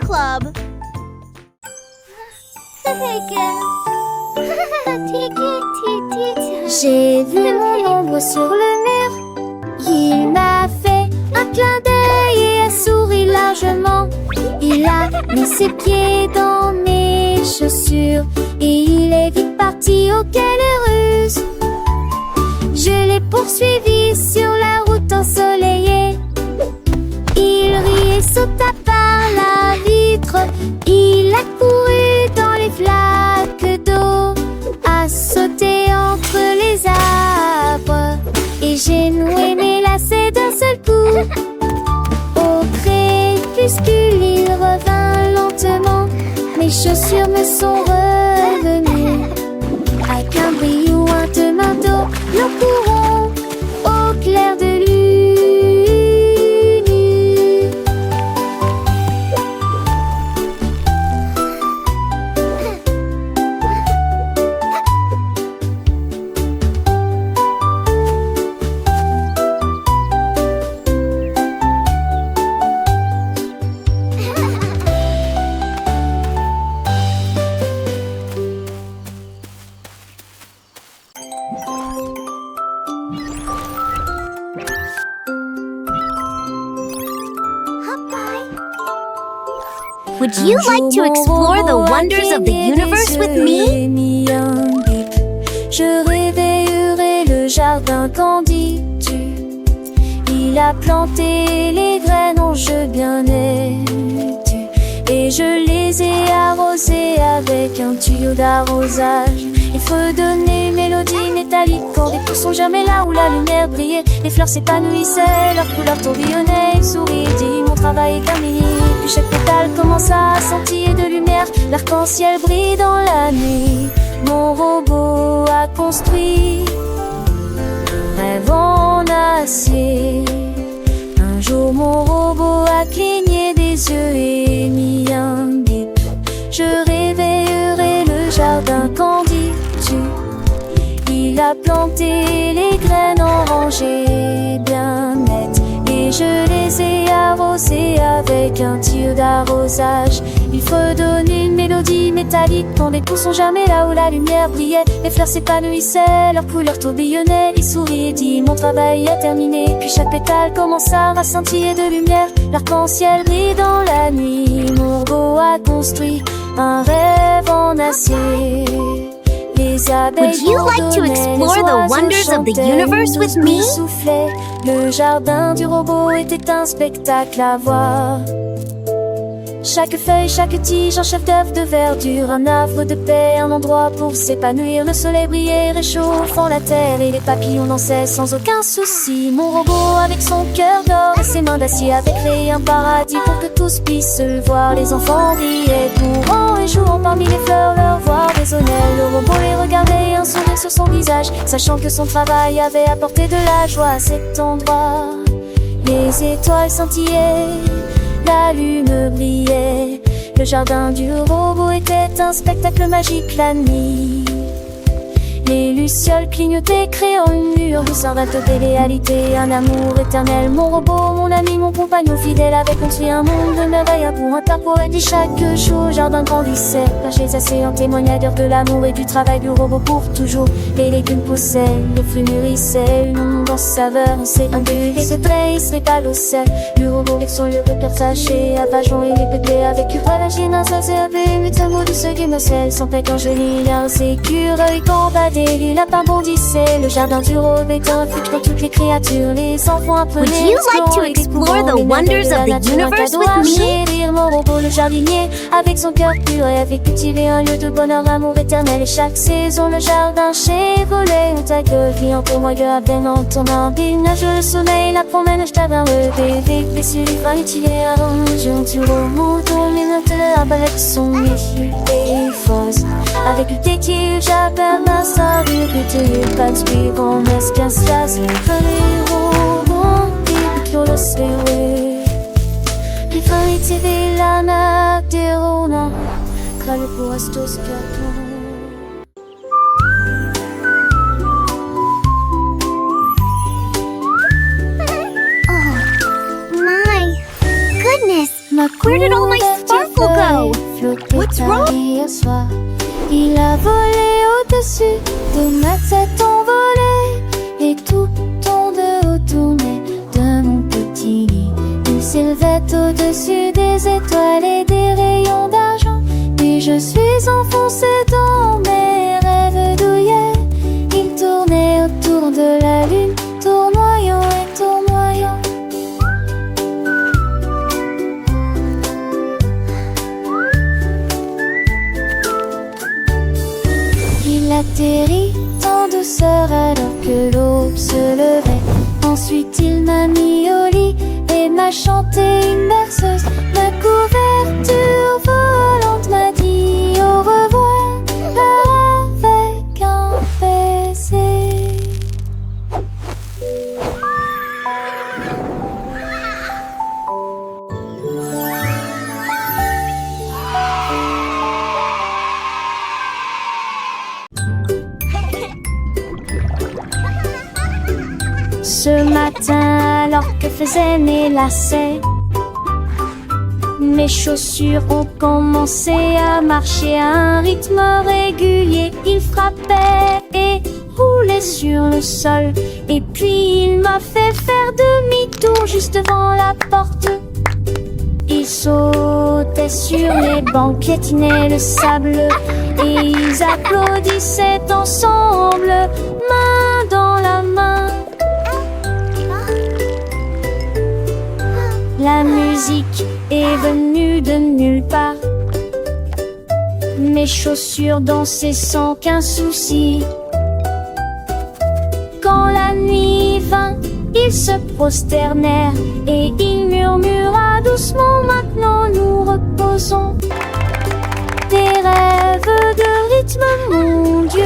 club. J'ai vu mon ombre sur le mur. Il m'a fait un clin d'œil et a souri largement. Il a mis ses pieds dans mes chaussures et il est vite parti, oh quelle ruse. Je l'ai poursuivi sur la route ensoleillée. Il rit et sauta par la vitre. Il a couru dans les flaques d'eau, a sauté entre les arbres et j'ai noué mes lacets d'un seul coup. Au crépuscule, il revint lentement. Mes chaussures me sont revenues. Avec un brillant de manteau, nous courons au clair de lune. Would you like to explore the wonders of the universe with me? Je réveillerai le jardin qu'en dis-tu? Il a planté les graines en jeu bien tu. Et je les ai arrosées avec un tuyau d'arrosage. Il faut donner une mélodie métallique quand les pouces sont jamais là où la lumière brillait. Les fleurs s'épanouissaient, leurs couleurs tourbillonnaient. Il sourit, dit mon travail est terminé. Puis chaque pétale commença à scintiller de lumière. L'arc-en-ciel brille dans la nuit. Mon robot a construit un rêve en acier. Un jour mon robot a cligné des yeux et mis un bip. Je réveillerai le jardin qu'en dis-tu? Il a planté les graines en rangées bien nettes et je les ai arrosées avec un tuyau d'arrosage. Il faut donner une mélodie métallique quand les pouces sont jamais là où la lumière brillait. Les fleurs s'épanouissaient, leurs couleurs tourbillonnaient. Il sourit et dit mon travail est terminé. Puis chaque pétale commença à scintiller de lumière. L'arc-en-ciel brille dans la nuit. Mon robot a construit un rêve en acier. Would you like to explore the wonders of the universe with me? Le jardin du robot était un spectacle à voir. Chaque feuille, chaque tige, un chef-d'œuvre de verdure, un havre de paix, un endroit pour s'épanouir. Le soleil brillait, réchauffant la terre et les papillons dansaient sans aucun souci. Mon robot avec son cœur d'or et ses mains d'acier avait créé un paradis pour que tous puissent le voir. Les enfants riaient, courant et jouant parmi les fleurs, leur voix résonnait. Le robot les regardait, un sourire sur son visage, sachant que son travail avait apporté de la joie à cet endroit. Les étoiles scintillaient, la lune brillait. Le jardin du robot était un spectacle magique la nuit. Les lucioles clignotaient, créant une lueur de de réalité, un amour éternel. Mon robot, mon ami, mon compagnon fidèle avait construit un monde de merveilles pour un tas poète. Et chaque jour, le jardin grandissait, pagés assez en témoignage de l'amour et du travail du robot pour toujours. Les légumes poussaient, les fruits mûrissaient, une abondance saveur, c'est un but. Et ce trait, il serait pas l'eau sel. Le robot avec son lieu de persaché, à Vajon et les bébés avec une la gine, un seul CAP, mais un mot de ce qui me scelle, sans tête angélique, sécureuil, cambadé. Les lapins bondissaient, le jardin du robot est un futur pour toutes les créatures. Les enfants apprenaient. Would you like to explore the wonders of the universe with me? Mon robot, le jardinier, avec son cœur pur, avait cultivé un lieu de bonheur, amour éternel. Et chaque saison, le jardin Chevrolet, on t'accueille, client pour moi, à peine en tournant. Il nage le sommeil, la promène, je t'avais un bébé, blessé, les fins utilisés à l'enjeu. Tu remontes, les notes de la balade sont méfiées et fausses. Avec le tétier, j'appelle ma star du côté, pas de suite, on escasse la zone. Les robots, les picots, le séroué. Les fins utilisés, la nappe des ronins. Crâle pour astos, carton. Where did all my sparkle navette au-dessus des étoiles et des rayons d'argent. Et je suis enfoncé dans mes rêves douillets. Il tournait autour de la lune, tournoyant et tournoyant. Il atterrit en douceur alors que l'aube se levait. Ensuite il m'a mis au lit et m'a chanté une berceuse. Ma couverture volante m'a dit au revoir avec un baiser. Ce matin, alors que faisaient mes lacets, mes chaussures ont commencé à marcher à un rythme régulier. Ils frappaient et roulaient sur le sol. Et puis il m'a fait faire demi-tour juste devant la porte. Ils sautaient sur les bancs, piétinaient le sable et ils applaudissaient ensemble, main dans la main. La musique est venue de nulle part. Mes chaussures dansaient sans qu'un souci. Quand la nuit vint, ils se prosternèrent et il murmura doucement: maintenant nous reposons. Des rêves de rythme, mon Dieu.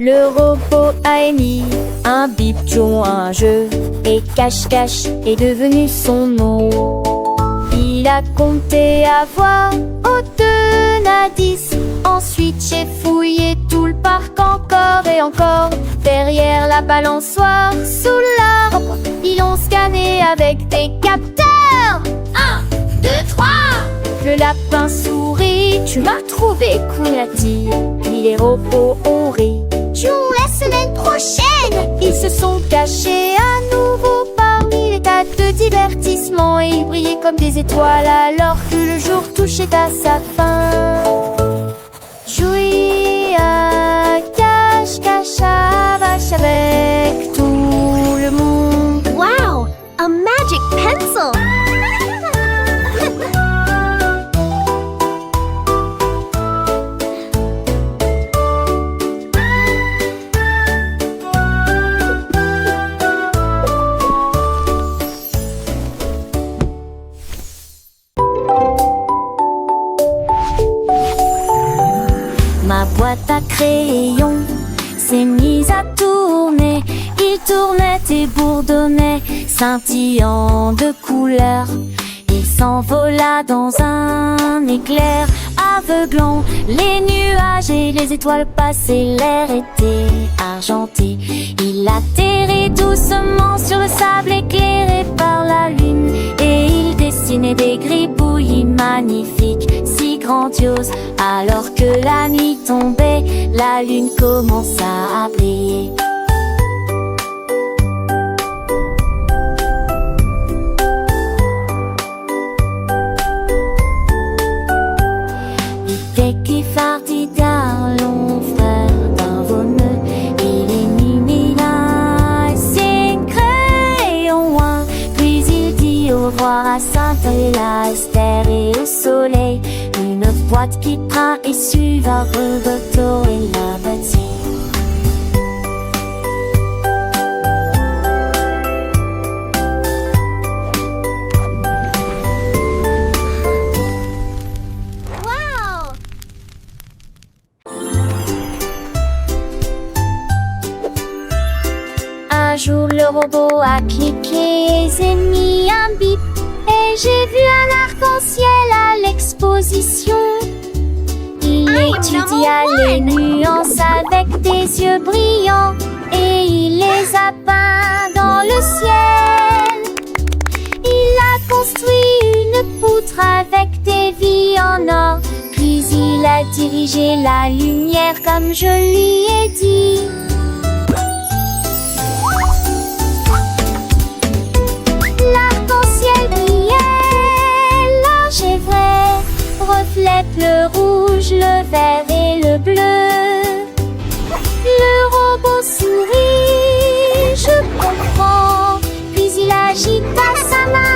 Le robot a émis un bip, jouant un jeu, et cache-cache est devenu son nom. Il a compté à voix haute de 1 à 10. Ensuite j'ai fouillé tout le parc encore et encore. Derrière la balançoire, sous l'arbre, ils l'ont scanné avec des capteurs. 1, 2, 3. Le lapin sourit: tu m'as trouvé cool, a-t-il. Puis les robots ont ri. Jouons la semaine prochaine. Ils se sont cachés à nouveau parmi les tas de divertissements et ils brillaient comme des étoiles alors que le jour touchait à sa fin. Jouer à cache-cache à vache avec tout le monde. Wow, a magic pencil. Ma boîte à crayons s'est mise à tourner. Il tournait et bourdonnait, scintillant de couleurs. Il s'envola dans un éclair aveuglant. Les nuages et les étoiles passaient, l'air était argenté. Il atterrit doucement sur le sable éclairé par la lune. Et il dessinait des gribouillis magnifiques, si grandioses. Alors que la nuit tombait, la lune commença à briller. D'un long frère d'un veneux, il élimina ses crayons loin. Puis il dit au revoir à Sainte-Eulalie, à Esther et au soleil. Une boîte qui prend et suivra Roberto et la bâtie. Un jour le robot a cliqué et s'est mis un bip. Et j'ai vu un arc-en-ciel à l'exposition. étudia les nuances avec des yeux brillants et il les a peints dans le ciel. Il a construit une poutre avec des vies en or, puis il a dirigé la lumière comme je lui ai dit. L'arc-en-ciel brillait, large et vrai, reflète le rouge, le vert et le bleu. Le robot sourit, je comprends, puis il agita sa main.